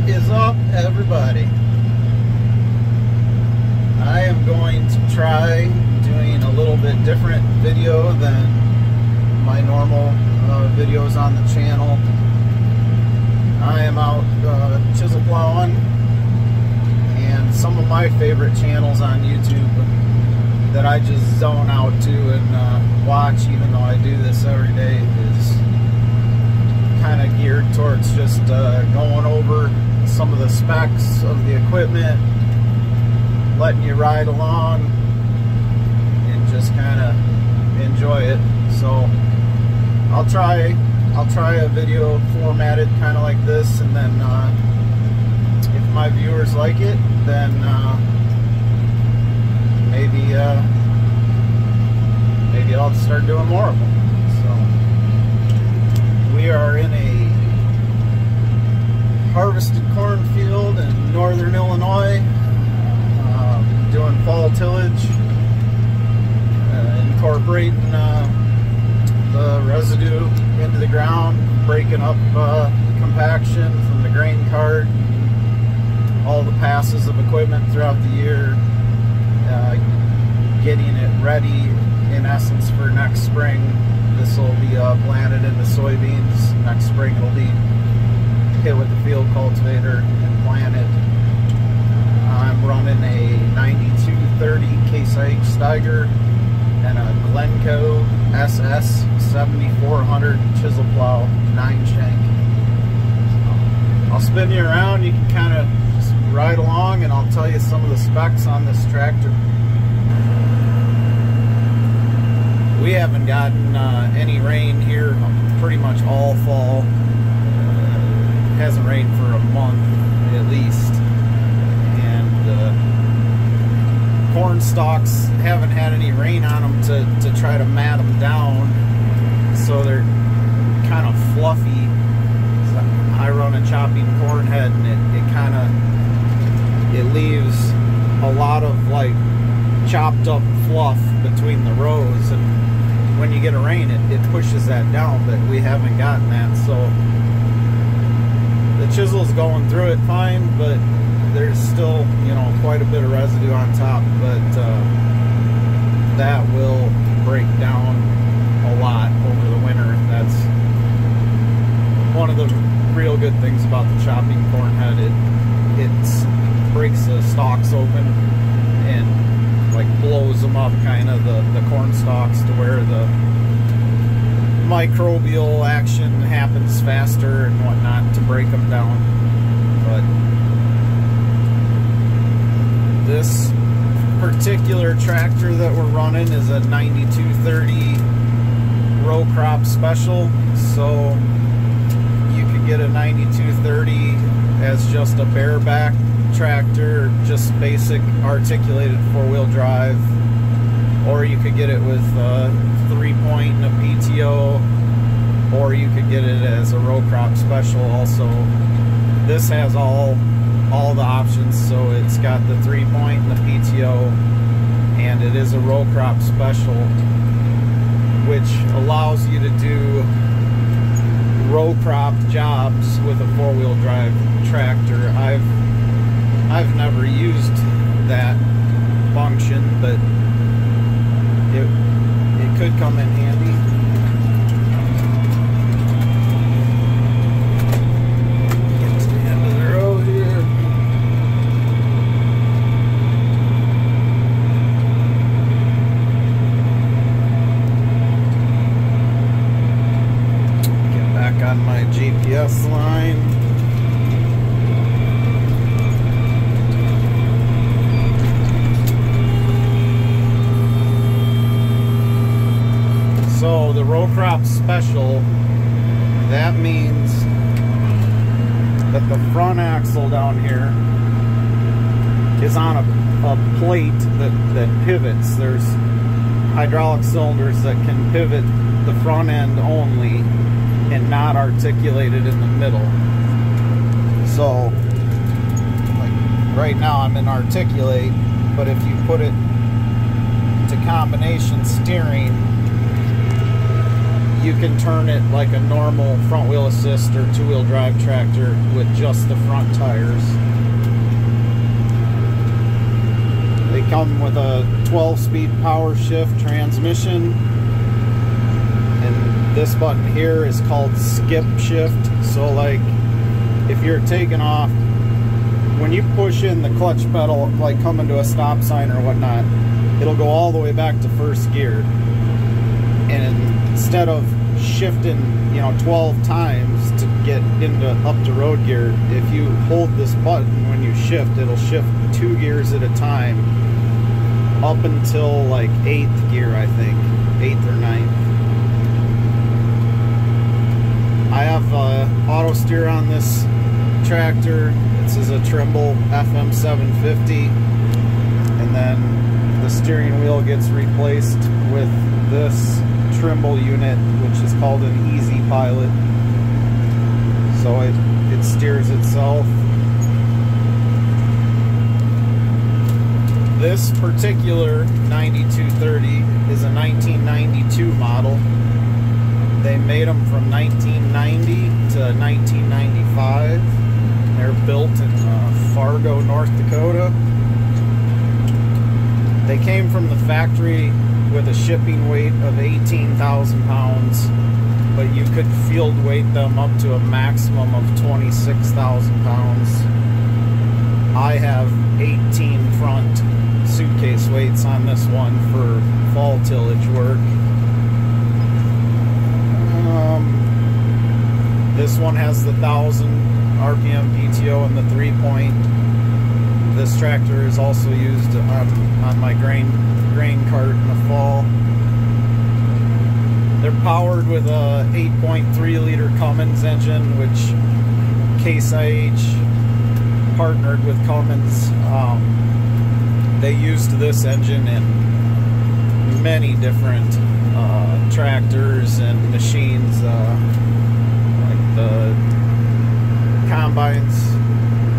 is up, everybody? I am going to try doing a little bit different video than my normal videos on the channel. I am out chisel plowing, and some of my favorite channels on YouTube that I just zone out to and watch, even though I do this every day, is kind of geared towards just going over some of the specs of the equipment, letting you ride along and just kind of enjoy it. So I'll try a video formatted kind of like this, and then if my viewers like it, then maybe I'll start doing more of them. So we are in a harvested cornfield in northern Illinois, doing fall tillage, incorporating the residue into the ground, breaking up compaction from the grain cart, all the passes of equipment throughout the year, getting it ready in essence for next spring. This will be planted into soybeans. Next spring it'll be hit with the field cultivator and planted. I'm running a 9230 Case IH Steiger and a Glencoe SS 7400 chisel plow 9-shank. I'll spin you around. You can kind of just ride along, and I'll tell you some of the specs on this tractor. We haven't gotten any rain here pretty much all fall. It hasn't rained for a month at least, and corn stalks haven't had any rain on them to try to mat them down, so they're kind of fluffy. So I run a chopping corn head, and it leaves a lot of like chopped up fluff between the rows, and when you get a rain, it pushes that down, but we haven't gotten that. So the chisel's going through it fine, but there's still, you know, quite a bit of residue on top, but that will break down a lot over the winter. That's one of the real good things about the chopping corn head. It breaks the stalks open and like blows them up, kind of the corn stalks, to where the microbial action happens faster and whatnot to break them down. But this particular tractor that we're running is a 9230 row crop special, so you could get a 9230 as just a bareback tractor, just basic articulated four-wheel drive, or you could get it with a 3-point and a PTO, or you could get it as a row crop special also. This has all the options, so it's got the 3-point and the PTO, and it is a row crop special, which allows you to do row crop jobs with a four-wheel drive tractor. I've never used that function, but it could come in handy. Get to the end of the road here. Get back on my GPS line. So the row crop special, that means that the front axle down here is on a plate that pivots. There's hydraulic cylinders that can pivot the front end only and not articulated in the middle. So like right now I'm in articulate, but if you put it to combination steering, you can turn it like a normal front wheel assist or two-wheel drive tractor with just the front tires. They come with a 12-speed power shift transmission, and this button here is called skip shift. So like if you're taking off, when you push in the clutch pedal, like coming to a stop sign or whatnot, it'll go all the way back to first gear. And instead of shifting, 12 times to get into up to road gear, if you hold this button when you shift, it'll shift 2 gears at a time up until like 8th gear, I think, 8th or 9th. I have auto steer on this tractor. This is a Trimble FM 750, and then the steering wheel gets replaced with this Trimble unit, which is called an Easy Pilot. So it steers itself. This particular 9230 is a 1992 model. They made them from 1990 to 1995. They're built in Fargo, North Dakota. They came from the factory with a shipping weight of 18,000 pounds, but you could field weight them up to a maximum of 26,000 pounds. I have 18 front suitcase weights on this one for fall tillage work. This one has the 1,000 RPM PTO and the 3-point. This tractor is also used on my grain cart in the fall. They're powered with a 8.3 liter Cummins engine, which Case IH partnered with Cummins. They used this engine in many different tractors and machines, like the combines,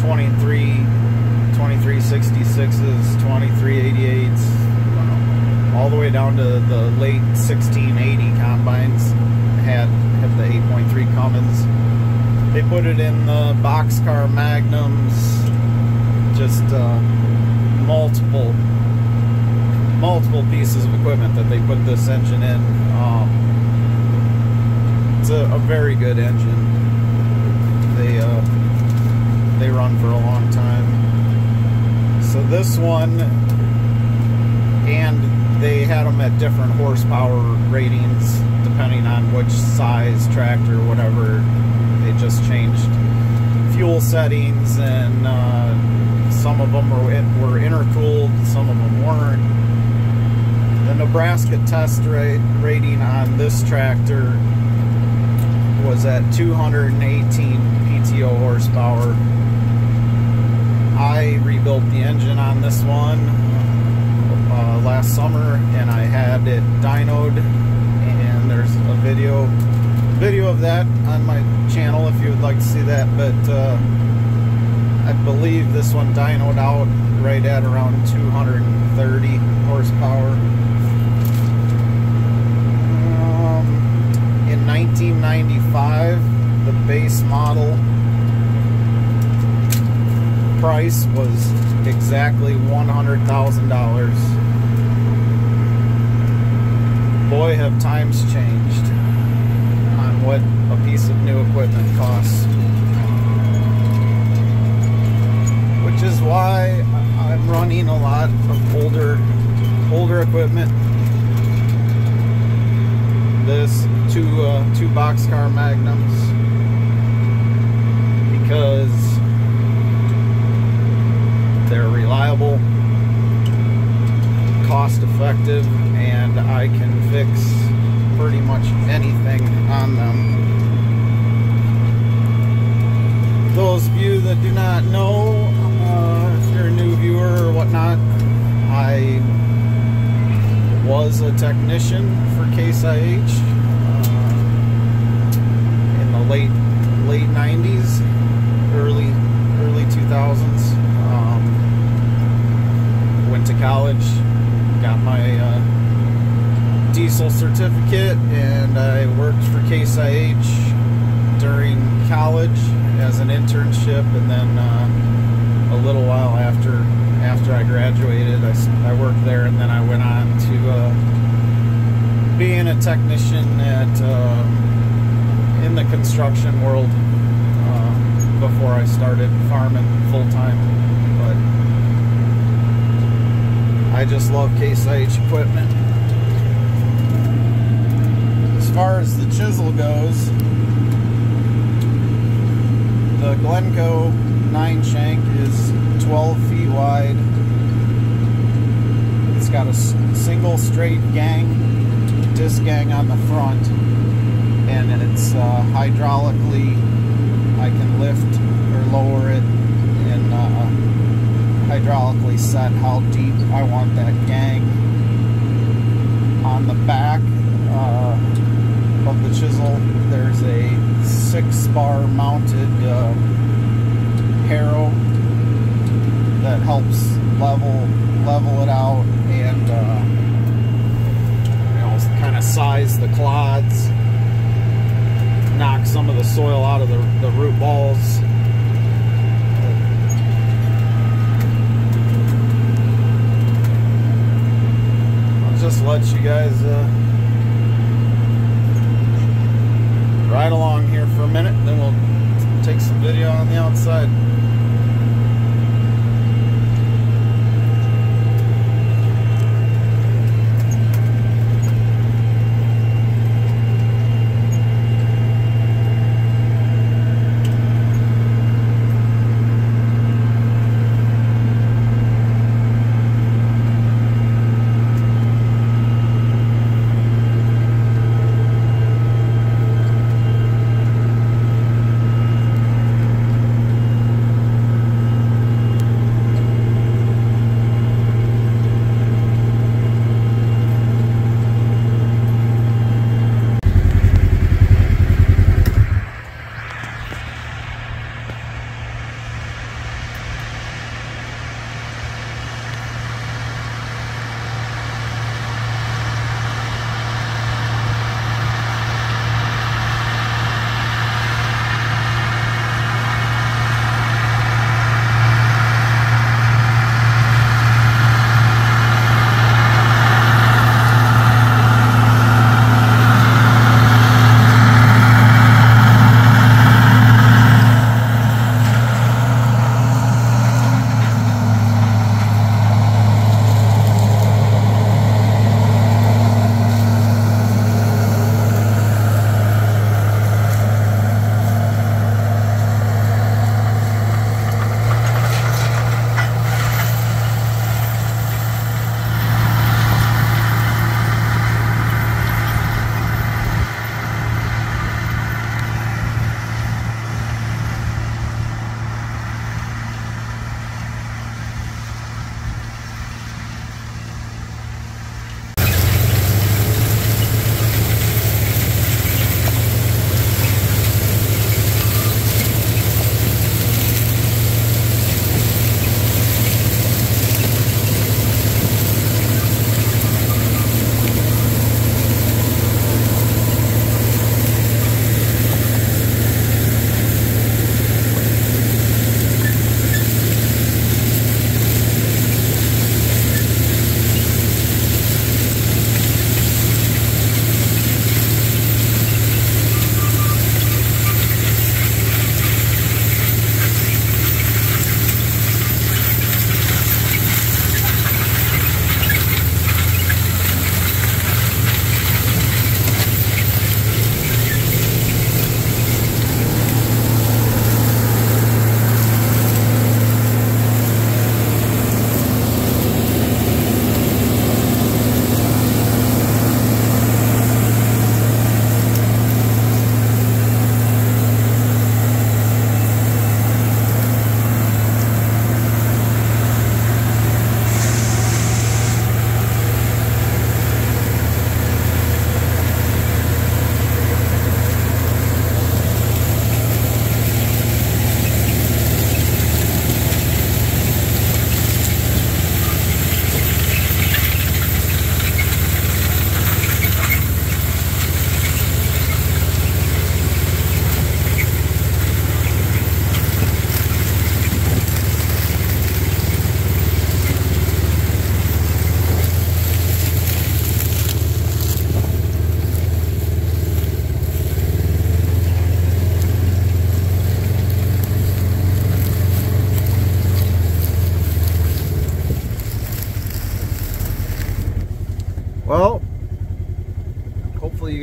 2366s, 2388s, all the way down to the late 1680 combines had the 8.3 Cummins. They put it in the boxcar Magnums, just multiple pieces of equipment that they put this engine in. It's a very good engine. They run for a long time. So this one, and they had them at different horsepower ratings depending on which size tractor or whatever. They just changed fuel settings, and some of them were intercooled, some of them weren't. The Nebraska test rating on this tractor was at 218 PTO horsepower. I rebuilt the engine on this one last summer, and I had it dynoed, and there's a video of that on my channel if you would like to see that. But I believe this one dynoed out right at around 230 horsepower. In 1995, the base model price was exactly $100,000. Boy, have times changed on what a piece of new equipment costs. Which is why I'm running a lot of older equipment. This two boxcar Magnums, because they're reliable, cost effective, and I can fix pretty much anything on them. Those of you that do not know, if you're a new viewer or whatnot, I was a technician for Case IH in the late 90s, early 2000s. Went to college, got my diesel certificate, and I worked for Case IH during college as an internship, and then a little while after I graduated, I worked there, and then I went on to being a technician at in the construction world before I started farming full-time. But I just love Case IH equipment. As far as the chisel goes, the Glencoe 9-shank is 12 feet wide. It's got a single straight disc gang on the front, and it's hydraulically, I can lift or lower it and hydraulically set how deep I want that gang. On the back of the chisel, there's a 6-bar mounted harrow that helps level it out and kind of size the clods, knock some of the soil out of the root balls. I'll just let you guys ride along here for a minute, then we'll take some video on the outside.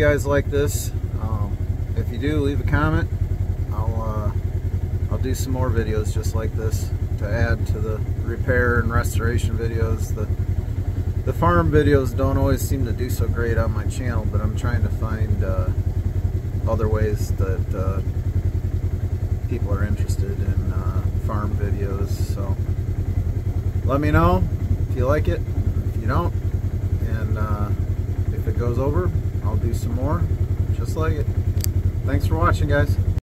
guys like this. If you do, leave a comment. I'll do some more videos just like this to add to the repair and restoration videos. The farm videos don't always seem to do so great on my channel, but I'm trying to find other ways that people are interested in farm videos. So let me know if you like it, if you don't, and if it goes over, I'll do some more just like it. Thanks for watching, guys.